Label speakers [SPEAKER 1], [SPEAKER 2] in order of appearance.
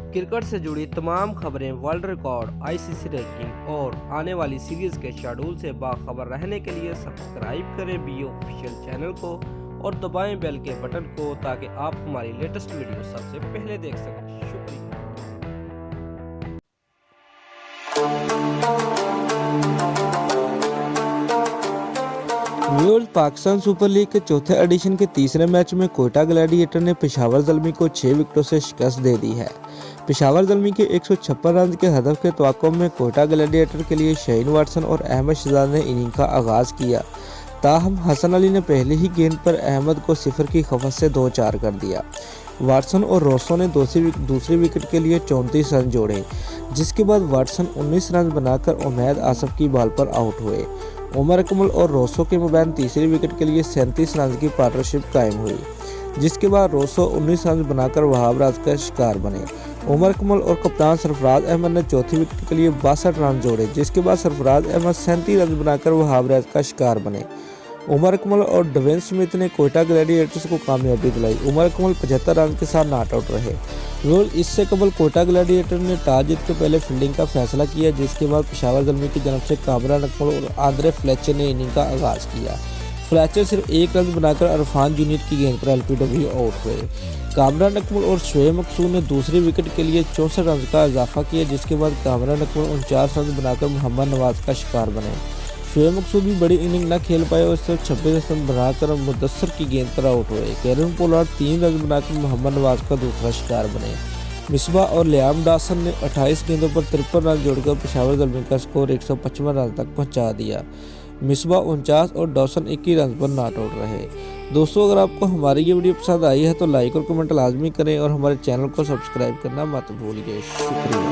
[SPEAKER 1] Cricket से जुड़ी तमाम खबरें, वर्ल्ड रिकॉर्ड, आईसीसी रैंकिंग और आने वाली सीरीज के शेड्यूल से बाखबर रहने के लिए सब्सक्राइब करें बीओ ऑफिशियल चैनल को और दबाएं बेल के बटन को ताकि आप हमारी लेटेस्ट वीडियो सबसे पहले देख सकें। शुक्रिया।
[SPEAKER 2] पाकिस्तान सुपर लीग के चौथे एडिशन के तीसरे मैच में कोयटा ग्लैडिएटर ने पेशावर ज़ल्मी को 6 विकेटों से शिकस्त दे दी है। पेशावर ज़ल्मी के 156 रन के हदफ के तवक्को में कोयटा ग्लैडिएटर के लिए शाहीन वाटसन और अहमद शहजाद ने इनिंग का आगाज़ किया। ताहम हसन अली ने पहली ही गेंद पर अहमद को सिफर की खफत से 2-4 कर दिया। वाटसन और रोसो ने दूसरी विकेट के लिए 34 रन जोड़े, जिसके बाद वाटसन 19 रन बनाकर उमैद आसफ की बॉल पर आउट हुए। उमर अकमल और रोसो के मबैन तीसरी विकेट के लिए 37 रन की पार्टनरशिप कायम हुई, जिसके बाद रोसो 19 रन बनाकर वहाब राज का शिकार बने। उमर अकमल और कप्तान सरफराज अहमद ने चौथी विकेट के लिए 62 रन जोड़े, जिसके बाद सरफराज अहमद 37 रन बनाकर वहाब राज का शिकार बने। उमर अकमल और डेविन स्मिथ ने कोयटा ग्लैडिएटर्स को कामयाबी दिलाई। उमर अकमल 75 रन के साथ नॉट आउट रहे। इससे कबल कोयटा ग्लैडिएटर ने टॉस जीत के पहले फील्डिंग का फैसला किया, जिसके बाद पेशावर ज़ल्मी की जानब से कामरान अकमल और आंद्रे फ्लेचर ने इनिंग का आगाज़ किया। फ्लेचर सिर्फ 1 रन बनाकर अरफान जूनियर की गेंद पर एलपीडब्ल्यू आउट हुए। कामरान अकमल और शोएब मकसूद ने दूसरी विकेट के लिए 64 रन का इजाफा किया, जिसके बाद कामरान अकमल 49 रन बनाकर मोहम्मद नवाज का शिकार बने। शोएब मकसूद भी बड़ी इनिंग न खेल पाए और सिर्फ 26 रन बनाकर मुदस्सर की गेंद पर आउट हुए। कैरन पोलार्ड 3 रन बनाकर मोहम्मद नवाज का दूसरा शिकार बने। मिसबाह और लियाम डॉसन ने 28 गेंदों पर 53 रन जोड़कर पेशावर ज़ल्मी का स्कोर 155 रन तक पहुंचा दिया। मिसबाह 49 और डॉसन 21 रन पर नॉट आउट रहे। दोस्तों, अगर आपको हमारी ये वीडियो पसंद आई है तो लाइक और कमेंट लाजमी करें और हमारे चैनल को सब्सक्राइब करना मत भूलिए। शुक्रिया।